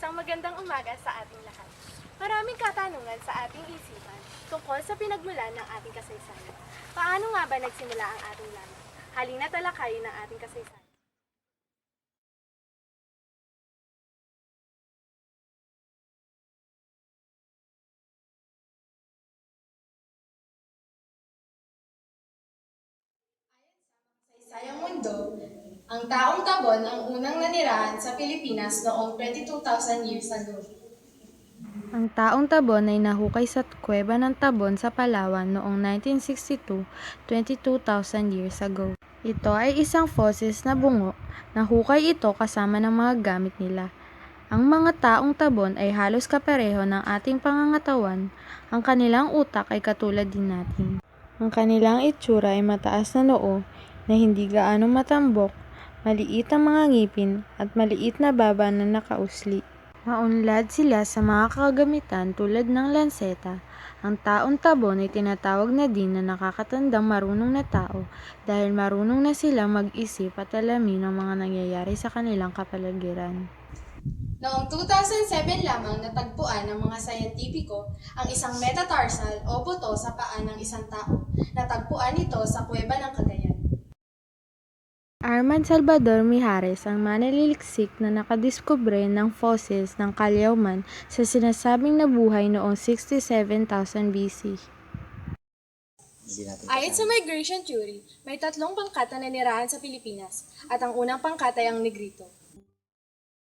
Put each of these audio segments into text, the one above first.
Isang magandang umaga sa ating lahat. Maraming katanungan sa ating isipan tungkol sa pinagmulan ng ating kasaysayan. Paano nga ba nagsimula ang ating laman? Halina talakayin ng ating kasaysayan. Sayang mundo, ang taong Tabon ang unang nanirahan sa Pilipinas noong 22,000 years ago. Ang taong Tabon ay nahukay sa kuweba ng Tabon sa Palawan noong 1962, 22,000 years ago. Ito ay isang fossils na bungo. Nahukay ito kasama ng mga gamit nila. Ang mga taong Tabon ay halos kapareho ng ating pangangatawan. Ang kanilang utak ay katulad din natin. Ang kanilang itsura ay mataas na noo na hindi gaano matambok, maliit ang mga ngipin at maliit na baba na nakausli. Maunlad sila sa mga kagamitan tulad ng lanseta. Ang taong Tabon ay tinatawag na din na nakakatandang marunong na tao dahil marunong na sila mag-isip at alamin ang mga nangyayari sa kanilang kapaligiran. Noong 2007 lamang natagpuan ng mga sayentipiko ang isang metatarsal o buto sa paa ng isang tao. Natagpuan ito sa kuweba ng Cagayan. Arman Salvador Mijares ang manliliksik na nakadiskubre ng fossils ng Calauman sa sinasabing nabuhay noong 67,000 BC. Ayon sa migration theory, may tatlong pangkat na nanirahan sa Pilipinas at ang unang pangkat ay ang Negrito.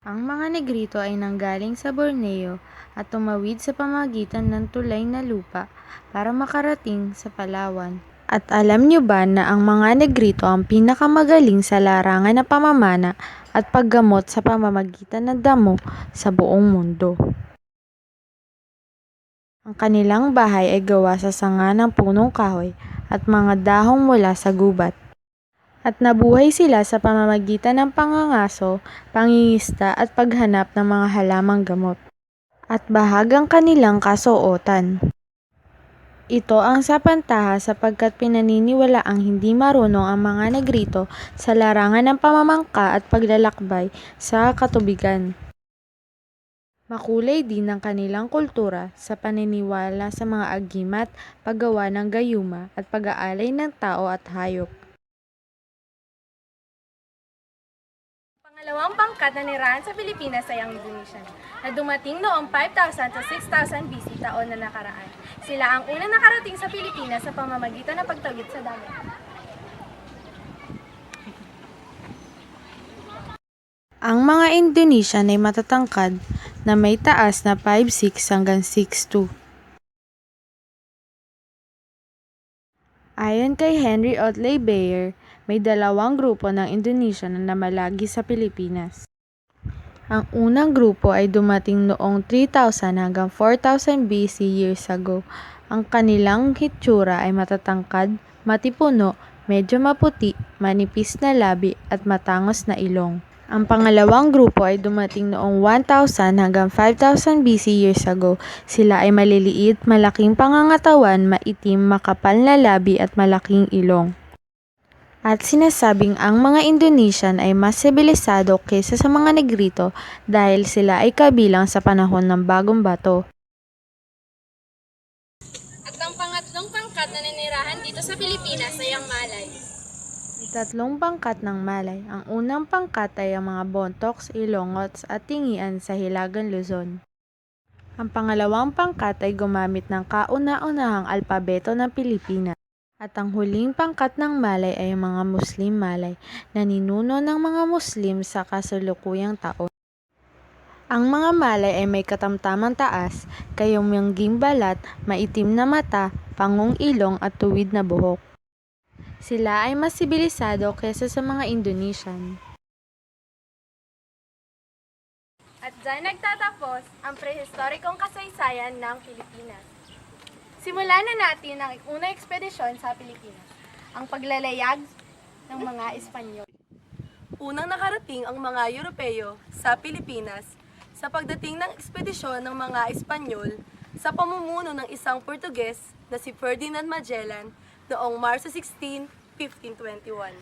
Ang mga Negrito ay nanggaling sa Borneo at tumawid sa pamagitan ng tulay na lupa para makarating sa Palawan. At alam niyo ba na ang mga Negrito ang pinakamagaling sa larangan ng pamamana at paggamot sa pamamagitan ng damo sa buong mundo? Ang kanilang bahay ay gawa sa sanga ng punong kahoy at mga dahong mula sa gubat. At nabuhay sila sa pamamagitan ng pangangaso, pangingista at paghanap ng mga halamang gamot. At bahagang kanilang kasuotan. Ito ang sapantaha sapagkat pinaniniwala ang hindi marunong ang mga Negrito sa larangan ng pamamangka at paglalakbay sa katubigan. Makulay din ang kanilang kultura sa paniniwala sa mga agimat, paggawa ng gayuma at pag-aalay ng tao at hayop. Pangalawang pangkat na nirahan sa Pilipinas ay ang Indonesian, na dumating noong 5,000 to 6,000 BC taon na nakaraan. Sila ang unang nakarating sa Pilipinas sa pamamagitan ng pagtawid sa dagat. Ang mga Indonesian ay matatangkad na may taas na 5'6" hanggang 6'2". Ayon kay Henry Otley Beyer, may dalawang grupo ng Indonesian na namalagi sa Pilipinas. Ang unang grupo ay dumating noong 3,000 hanggang 4,000 BC years ago. Ang kanilang hitsura ay matatangkad, matipuno, medyo maputi, manipis na labi at matangos na ilong. Ang pangalawang grupo ay dumating noong 1,000 hanggang 5,000 BC years ago. Sila ay maliliit, malaking pangangatawan, maitim, makapal na labi at malaking ilong. At sinasabing ang mga Indonesian ay mas sibilisado kaysa sa mga Negrito dahil sila ay kabilang sa panahon ng Bagong Bato. At ang pangatlong pangkat na nanirahan dito sa Pilipinas ay ang Malay. May tatlong pangkat ng Malay. Ang unang pangkat ay ang mga Bontocs, Ilongots at Tingian sa Hilagang Luzon. Ang pangalawang pangkat ay gumamit ng kauna-unahang alpabeto ng Pilipinas. At ang huling pangkat ng Malay ay ang mga Muslim Malay na ninuno ng mga Muslim sa kasalukuyang taon. Ang mga Malay ay may katamtamang taas, kayumangging balat, maitim na mata, pangong ilong at tuwid na buhok. Sila ay mas sibilisado kaysa sa mga Indonesian. At dyan nagtatapos ang prehistorikong kasaysayan ng Pilipinas. Simulan na natin ang unang ekspedisyon sa Pilipinas, ang paglalayag ng mga Espanyol. Unang nakarating ang mga Europeo sa Pilipinas sa pagdating ng ekspedisyon ng mga Espanyol sa pamumuno ng isang Portuges na si Ferdinand Magellan noong Marso 16, 1521.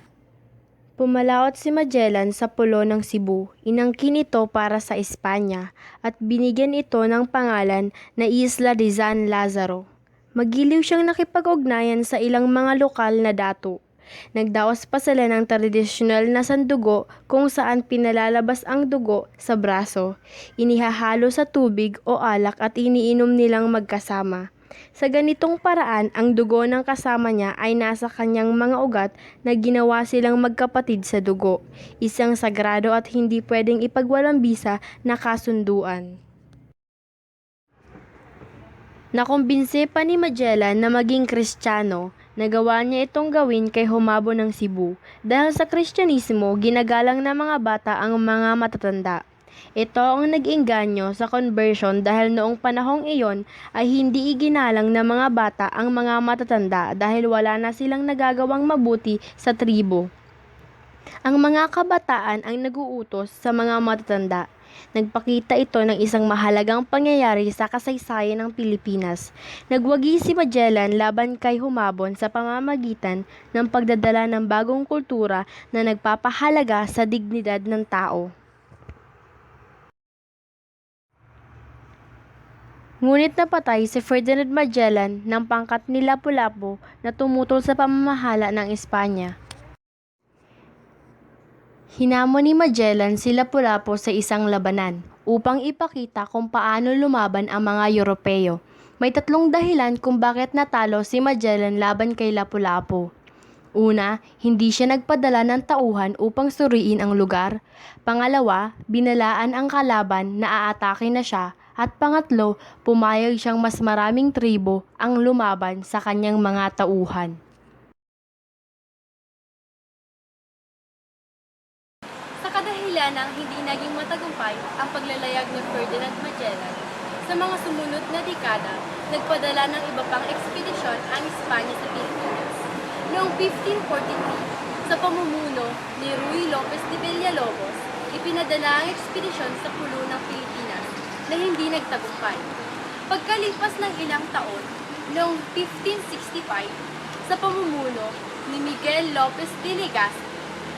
Pumalaot si Magellan sa pulo ng Cebu, inangkin ito para sa Espanya at binigyan ito ng pangalan na Isla de San Lazaro. Magiliw siyang nakipag-ugnayan sa ilang mga lokal na dato. Nagdaos pa sila ng tradisyonal na sandugo kung saan pinalalabas ang dugo sa braso, inihahalo sa tubig o alak at iniinom nilang magkasama. Sa ganitong paraan, ang dugo ng kasama niya ay nasa kanyang mga ugat na ginawa silang magkapatid sa dugo, isang sagrado at hindi pwedeng ipagwalambisa na kasunduan. Nakumbinsi pa ni Magellan na maging Kristiyano. Nagawa niya itong gawin kay Humabo ng Cebu. Dahil sa Kristyanismo, ginagalang ng mga bata ang mga matatanda. Ito ang nag-engganyo sa conversion dahil noong panahong iyon ay hindi iginalang ng mga bata ang mga matatanda dahil wala na silang nagagawang mabuti sa tribo. Ang mga kabataan ang naguutos sa mga matatanda. Nagpakita ito ng isang mahalagang pangyayari sa kasaysayan ng Pilipinas. Nagwagi si Magellan laban kay Humabon sa pamamagitan ng pagdadala ng bagong kultura na nagpapahalaga sa dignidad ng tao. Ngunit napatay si Ferdinand Magellan ng pangkat ni Lapu-Lapu na tumutol sa pamamahala ng Espanya. Hinamon ni Magellan si Lapu-Lapu sa isang labanan upang ipakita kung paano lumaban ang mga Europeo. May tatlong dahilan kung bakit natalo si Magellan laban kay Lapu-Lapu. Una, hindi siya nagpadala ng tauhan upang suriin ang lugar. Pangalawa, binalaan ang kalaban na aatake na siya. At pangatlo, pumayag siyang mas maraming tribo ang lumaban sa kanyang mga tauhan. Sa kadahilanang hindi naging matagumpay ang paglalayag ni Ferdinand Magellan, sa mga sumunod na dekada, nagpadala ng iba pang ekspedisyon ang Espanya sa Pilipinas. Noong 1543, sa pamumuno ni Ruy Lopez de Villalobos, ipinadala ang ekspedisyon sa pulo ng Pilipinas na hindi nagtagumpay. Pagkalipas ng ilang taon, noong 1565, sa pamumuno ni Miguel Lopez de Legazpi,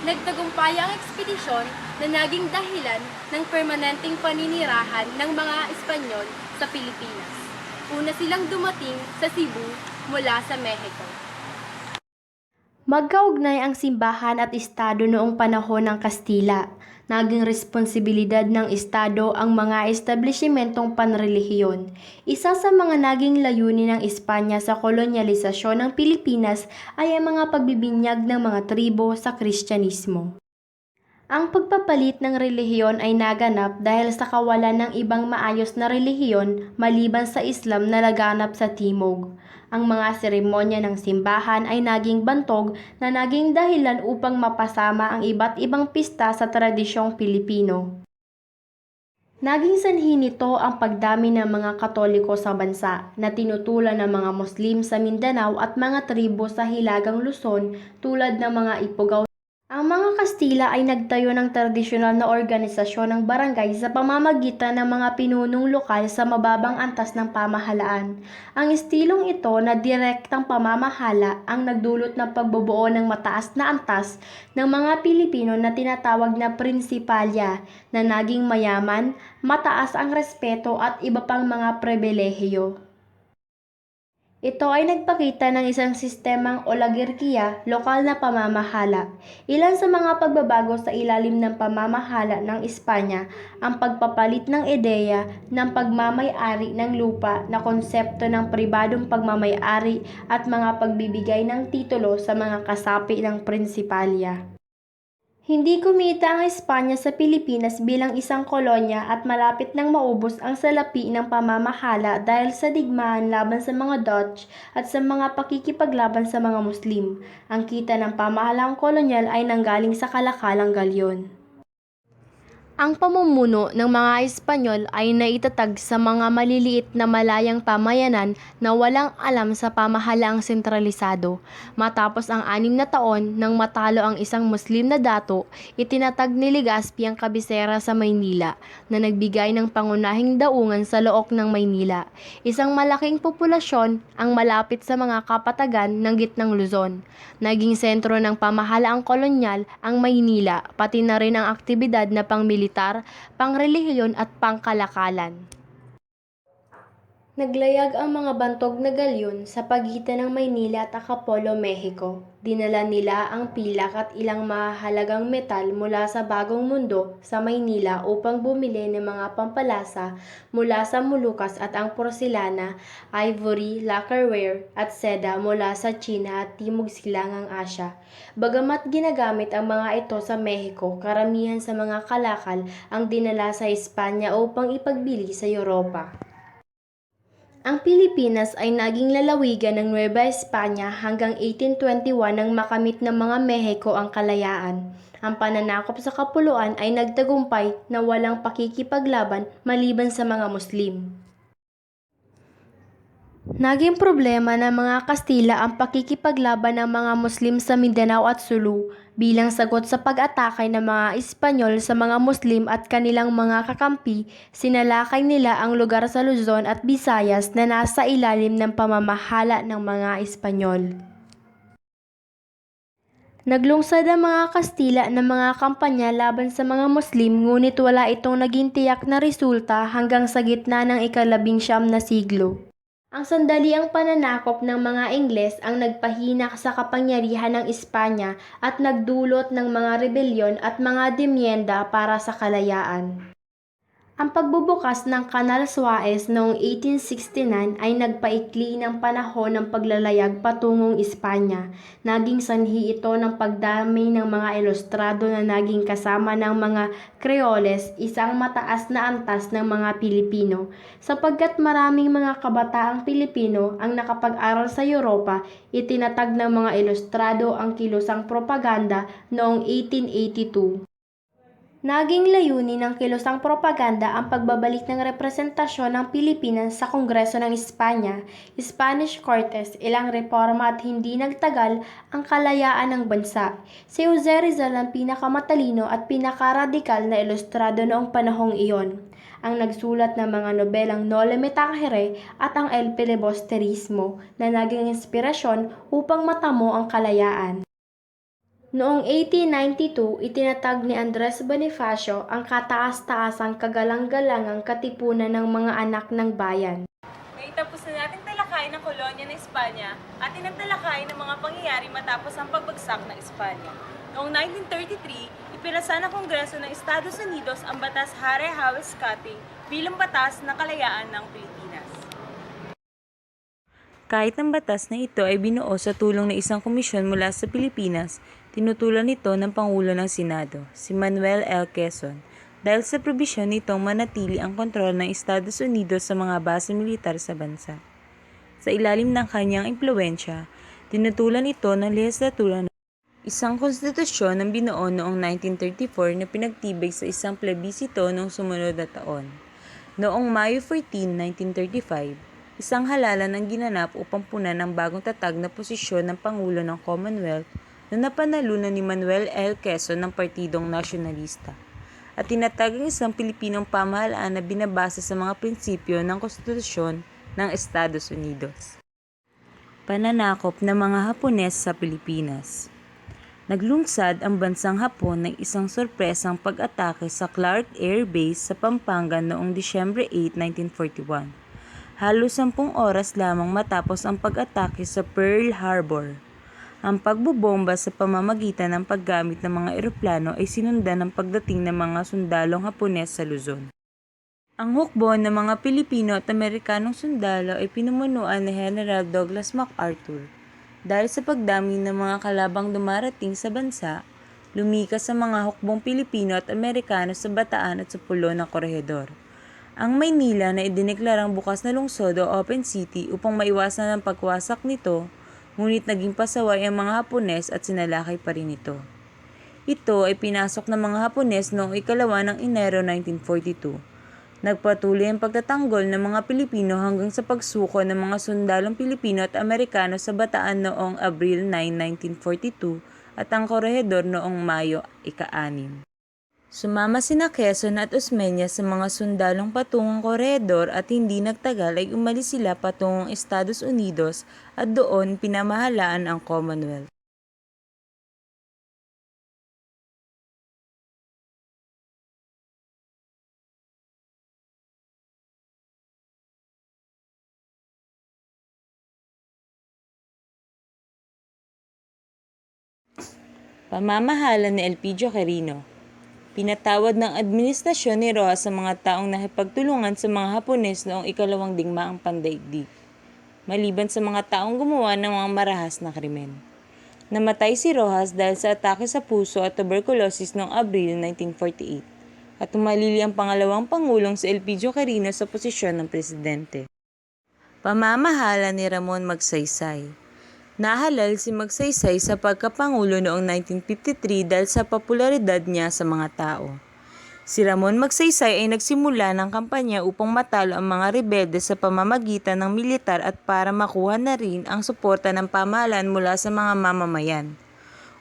nagtagumpay ang ekspedisyon na naging dahilan ng permanenteng paninirahan ng mga Espanyol sa Pilipinas. Una silang dumating sa Cebu mula sa Mexico. Magkaugnay ang simbahan at estado noong panahon ng Kastila. Naging responsibilidad ng estado ang mga establishmentong panrelihiyon. Isa sa mga naging layunin ng Espanya sa kolonyalisasyon ng Pilipinas ay ang mga pagbibinyag ng mga tribo sa Kristyanismo. Ang pagpapalit ng relihiyon ay naganap dahil sa kawalan ng ibang maayos na relihiyon maliban sa Islam na laganap sa Timog. Ang mga seremonya ng simbahan ay naging bantog na naging dahilan upang mapasama ang iba't ibang pista sa tradisyong Pilipino. Naging sanhi nito ang pagdami ng mga Katoliko sa bansa na tinutulan ng mga Muslim sa Mindanao at mga tribo sa Hilagang Luzon tulad ng mga Ipugaw. Ang mga Kastila ay nagtayo ng tradisyonal na organisasyon ng barangay sa pamamagitan ng mga pinunong lokal sa mababang antas ng pamahalaan. Ang estilong ito na direktang pamamahala ang nagdulot ng pagbubuo ng mataas na antas ng mga Pilipino na tinatawag na prinsipalya na naging mayaman, mataas ang respeto at iba pang mga pribilehiyo. Ito ay nagpakita ng isang sistemang oligarkiya, lokal na pamamahala. Ilan sa mga pagbabago sa ilalim ng pamamahala ng Espanya, ang pagpapalit ng ideya ng pagmamay-ari ng lupa na konsepto ng pribadong pagmamay-ari at mga pagbibigay ng titulo sa mga kasapi ng prinsipalya. Hindi kumita ang Espanya sa Pilipinas bilang isang kolonya at malapit nang maubos ang salapi ng pamamahala dahil sa digmaan laban sa mga Dutch at sa mga pakikipaglaban sa mga Muslim. Ang kita ng pamahalaang kolonyal ay nanggaling sa kalakalang galyon. Ang pamumuno ng mga Espanyol ay naitatag sa mga maliliit na malayang pamayanan na walang alam sa pamahalaang sentralisado. Matapos ang 6 na taon nang matalo ang isang Muslim na dato, itinatag ni Legazpi ang kabisera sa Maynila na nagbigay ng pangunahing daungan sa look ng Maynila. Isang malaking populasyon ang malapit sa mga kapatagan ng gitnang Luzon. Naging sentro ng pamahalaang kolonyal ang Maynila, pati na rin ang aktibidad na pangmilitar, pangrelihiyon at pangkalakalan. Naglayag ang mga bantog na galyon sa pagitan ng Maynila at Acapulco, Mexico. Dinala nila ang pilak at ilang mahalagang metal mula sa Bagong Mundo sa Maynila upang bumili ng mga pampalasa mula sa Moluccas at ang porselana, ivory, lacquerware at seda mula sa China at Timog Silangang Asya. Bagamat ginagamit ang mga ito sa Mexico, karamihan sa mga kalakal ang dinala sa Espanya upang ipagbili sa Europa. Ang Pilipinas ay naging lalawigan ng Nueva España hanggang 1821 nang makamit ng mga Mehiko ang kalayaan. Ang pananakop sa kapuluan ay nagtagumpay na walang pakikipaglaban maliban sa mga Muslim. Naging problema ng mga Kastila ang pakikipaglaban ng mga Muslim sa Mindanao at Sulu bilang sagot sa pag-atake ng mga Espanyol sa mga Muslim at kanilang mga kakampi. Sinalakay nila ang lugar sa Luzon at Visayas na nasa ilalim ng pamamahala ng mga Espanyol. Naglungsad ang mga Kastila ng mga kampanya laban sa mga Muslim, ngunit wala itong naging tiyak na resulta hanggang sa gitna ng ika-19 na siglo. Ang sandaliang pananakop ng mga Ingles ang nagpahinak sa kapangyarihan ng Espanya at nagdulot ng mga rebelyon at mga demyenda para sa kalayaan. Ang pagbubukas ng Kanal Suez noong 1869 ay nagpaikli ng panahon ng paglalayag patungong Espanya. Naging sanhi ito ng pagdami ng mga ilustrado na naging kasama ng mga Creoles, isang mataas na antas ng mga Pilipino. Sapagkat maraming mga kabataang Pilipino ang nakapag-aral sa Europa, itinatag ng mga ilustrado ang kilusang propaganda noong 1882. Naging layunin ng kilusang propaganda ang pagbabalik ng representasyon ng Pilipinas sa Kongreso ng Espanya, Spanish Cortes, ilang reforma at hindi nagtagal ang kalayaan ng bansa. Si Jose Rizal ang pinakamatalino at pinakaradikal na ilustrado noong panahong iyon. Ang nagsulat ng mga nobelang Noli Me Tangere at ang El Filibusterismo na naging inspirasyon upang matamo ang kalayaan. Noong 1892, itinatag ni Andres Bonifacio ang kataas-taasang kagalang-galangang katipunan ng mga anak ng bayan. Naitapos na nating talakayin ang kolonya ng Espanya at inagtalakayin ng mga pangyayari matapos ang pagbagsak ng Espanya. Noong 1933, ipinasa ng Kongreso ng Estados Unidos ang Batas Haare-Hawes-Cutting bilang batas na kalayaan ng Pilipinas. Kahit ang batas na ito ay binuo sa tulong ng isang komisyon mula sa Pilipinas, tinutulan ito ng Pangulo ng Senado, si Manuel L. Quezon, dahil sa probisyon nitong manatili ang kontrol ng Estados Unidos sa mga base militar sa bansa. Sa ilalim ng kanyang impluwensya, tinutulan ito ng lehislatura ng isang konstitusyon ng binuo noong 1934 na pinagtibay sa isang plebisito noong sumunod na taon. Noong Mayo 14, 1935, isang halalan ang ginanap upang punan ang bagong tatag na posisyon ng Pangulo ng Commonwealth na napanalunan ni Manuel L. Quezon ng Partidong Nasyonalista at tinatag ang isang Pilipinong pamahalaan na binabase sa mga prinsipyo ng Konstitusyon ng Estados Unidos. Pananakop ng mga Hapones sa Pilipinas. Naglungsad ang bansang Hapon ng isang sorpresang pag-atake sa Clark Air Base sa Pampanga noong Disyembre 8, 1941. Halos 10 oras lamang matapos ang pag-atake sa Pearl Harbor. Ang pagbobomba sa pamamagitan ng paggamit ng mga eroplano ay sinundan ng pagdating ng mga sundalong Hapones sa Luzon. Ang hukbo ng mga Pilipino at Amerikanong sundalo ay pinumunuan ni General Douglas MacArthur. Dahil sa pagdami ng mga kalabang dumarating sa bansa, lumikas sa mga hukbong Pilipino at Amerikano sa Bataan at sa Pulo ng Corregidor. Ang Maynila na idineklarang bukas na lungsod o open city upang maiwasan ang pagwasak nito, ngunit naging pasaway ang mga Hapones at sinalakay pa rin ito. Ito ay pinasok ng mga Hapones noong 2 ng Enero 1942. Nagpatuloy ang pagtatanggol ng mga Pilipino hanggang sa pagsuko ng mga sundalong Pilipino at Amerikano sa Bataan noong Abril 9, 1942 at ang Corregidor noong Mayo 6. Sumama sina Quezon at Osmeña sa mga sundalong patungong Corregidor at hindi nagtagal ay umalis sila patungong Estados Unidos at doon pinamahalaan ang Commonwealth. Pamamahala ni Elpidio Quirino. Pinatawad ng administrasyon ni Rojas sa mga taong nakipagtulungan sa mga Hapones noong 2 digmaang pandaigdig, maliban sa mga taong gumawa ng mga marahas na krimen. Namatay si Rojas dahil sa atake sa puso at tuberculosis noong Abril 1948 at tumalili ang pangalawang pangulong si Elpidio Quirino sa posisyon ng presidente. Pamamahala ni Ramon Magsaysay. Nahalal si Magsaysay sa pagkapangulo noong 1953 dahil sa popularidad niya sa mga tao. Si Ramon Magsaysay ay nagsimula ng kampanya upang matalo ang mga rebelde sa pamamagitan ng militar at para makuha na rin ang suporta ng pamahalaan mula sa mga mamamayan.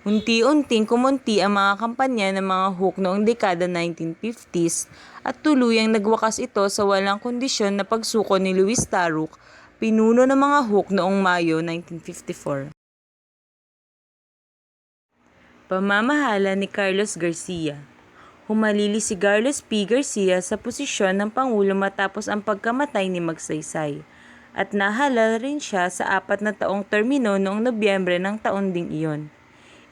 Unti-unting kumunti ang mga kampanya ng mga Huk noong dekada 1950s at tuluyang nagwakas ito sa walang kondisyon na pagsuko ni Luis Taruc, pinuno ng mga Huk noong Mayo 1954. Pamamahala ni Carlos Garcia. Humalili si Carlos P. Garcia sa posisyon ng Pangulo matapos ang pagkamatay ni Magsaysay at nahalal rin siya sa 4 na taong termino noong Nobyembre ng taon ding iyon.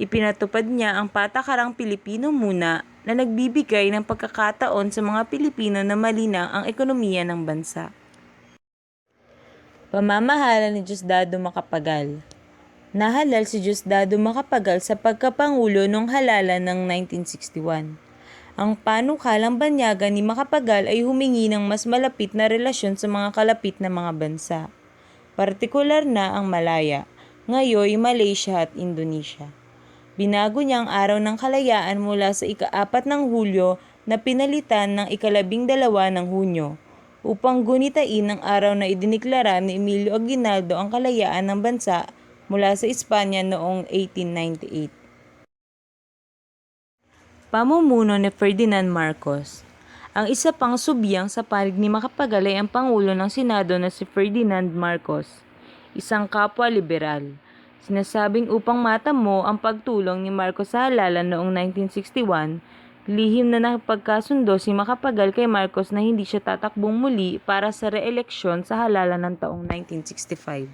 Ipinatupad niya ang patakarang Pilipino muna na nagbibigay ng pagkakataon sa mga Pilipino na malinang ang ekonomiya ng bansa. Pamamahala ni Diosdado Macapagal. Nahalal si Diosdado Macapagal sa pagkapangulo noong halalan ng 1961. Ang panukalang banyaga ni Macapagal ay humingi ng mas malapit na relasyon sa mga kalapit na mga bansa, partikular na ang Malaya, ngayon Malaysia at Indonesia. Binago niya ang araw ng kalayaan mula sa ika-4 ng Hulyo na pinalitan ng ika-12 ng Hunyo, upang gunitain ang araw na idiniklara ni Emilio Aguinaldo ang kalayaan ng bansa mula sa Espanya noong 1898. Pamumuno ni Ferdinand Marcos. Ang isa pang subyang sa panig ni Macapagal ay ang Pangulo ng Senado na si Ferdinand Marcos, isang kapwa liberal. Sinasabing upang matamo ang pagtulong ni Marcos sa halalan noong 1961, lihim na nakapagkasundo si Macapagal kay Marcos na hindi siya tatakbong muli para sa re-eleksyon sa halalan ng taong 1965.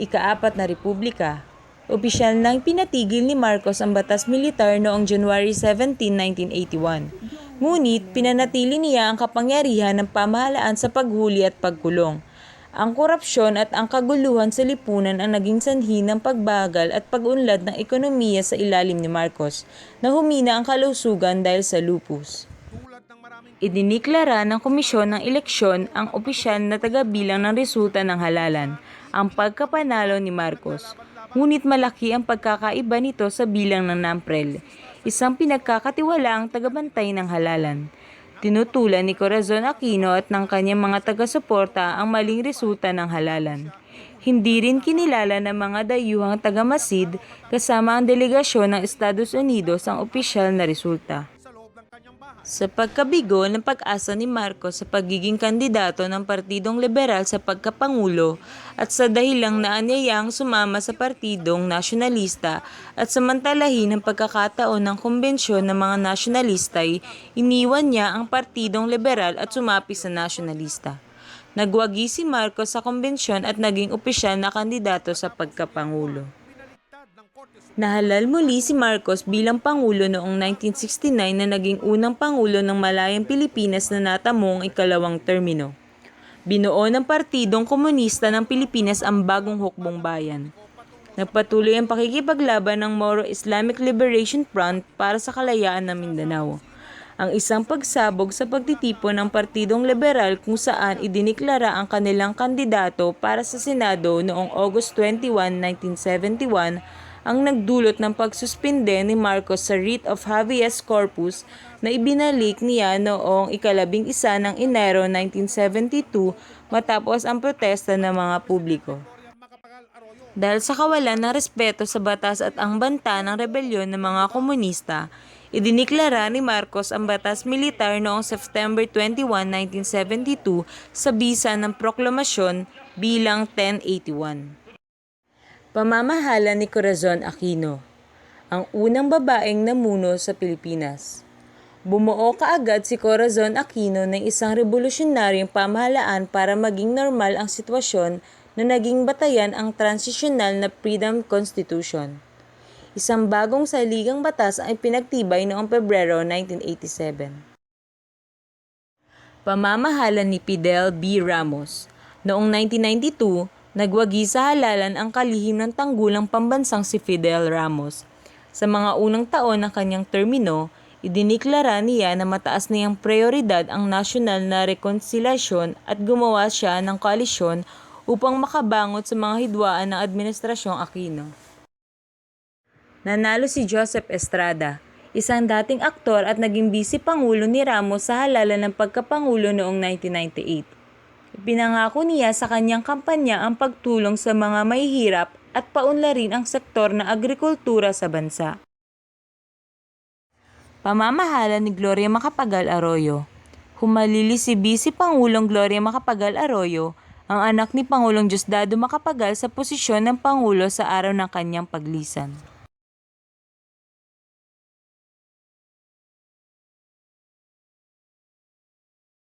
Ika-4 na Republika. Opisyal nang pinatigil ni Marcos ang batas militar noong January 17, 1981. Ngunit pinanatili niya ang kapangyarihan ng pamahalaan sa paghuli at pagkulong. Ang korupsyon at ang kaguluhan sa lipunan ang naging sanhi ng pagbagal at pag-unlad ng ekonomiya sa ilalim ni Marcos, na humina ang kalusugan dahil sa lupus. Idiniklara ng komisyon ng eleksyon ang opisyal na tagabilang ng resulta ng halalan, ang pagkapanalo ni Marcos. Ngunit malaki ang pagkakaiba nito sa bilang ng NAMPREL, isang pinagkakatiwalaang tagabantay ng halalan. Tinutulan ni Corazon Aquino at ng kanyang mga taga-suporta ang maling resulta ng halalan. Hindi rin kinilala ng mga dayuhang taga-masid kasama ang delegasyon ng Estados Unidos ang opisyal na resulta. Sa pagkabigo ng pag-asa ni Marcos sa pagiging kandidato ng Partidong Liberal sa pagkapangulo at sa dahilang naanyayang sumama sa Partidong Nasyonalista at samantalahin ang pagkakataon ng kumbensyon ng mga nasyonalista ay iniwan niya ang Partidong Liberal at sumapi sa Nasyonalista. Nagwagi si Marcos sa kumbensyon at naging opisyal na kandidato sa pagkapangulo. Nahalal muli si Marcos bilang Pangulo noong 1969 na naging unang Pangulo ng Malayang Pilipinas na natamo ang ikalawang termino. Binuo ng Partidong Komunista ng Pilipinas ang bagong hukbong bayan. Nagpatuloy ang pakikipaglaban ng Moro Islamic Liberation Front para sa kalayaan ng Mindanao. Ang isang pagsabog sa pagtitipon ng Partidong Liberal kung saan idiniklara ang kanilang kandidato para sa Senado noong August 21, 1971 ang nagdulot ng pagsuspinde ni Marcos sa writ of habeas corpus na ibinalik niya noong 11 ng Enero 1972 matapos ang protesta ng mga publiko. Dahil sa kawalan ng respeto sa batas at ang banta ng rebelyon ng mga komunista, idiniklara ni Marcos ang batas militar noong September 21, 1972 sa bisa ng proklamasyon bilang 1081. Pamamahala ni Corazon Aquino, ang unang babaeng namuno sa Pilipinas. Bumuo kaagad si Corazon Aquino ng isang revolusyonaryong pamahalaan para maging normal ang sitwasyon na naging batayan ang transitional na Freedom Constitution. Isang bagong saligang batas ang ipinagtibay noong Pebrero 1987. Pamamahala ni Fidel B. Ramos. Noong 1992, nagwagi sa halalan ang kalihim ng tanggulang pambansang si Fidel Ramos. Sa mga unang taon ng kanyang termino, idiniklara niya na mataas niyang prioridad ang nasyonal na rekonsilyasyon at gumawa siya ng koalisyon upang makabangot sa mga hidwaan ng Administrasyong Aquino. Nanalo si Joseph Estrada, isang dating aktor at naging vice-pangulo ni Ramos sa halalan ng pagkapangulo noong 1998. Ipinangako niya sa kanyang kampanya ang pagtulong sa mga mahihirap at paunlarin ang sektor ng agrikultura sa bansa. Pamamahala ni Gloria Macapagal Arroyo. Humalili si Vice-Pangulong Gloria Macapagal Arroyo, ang anak ni Pangulong Diosdado Macapagal sa posisyon ng Pangulo sa araw ng kanyang paglisan.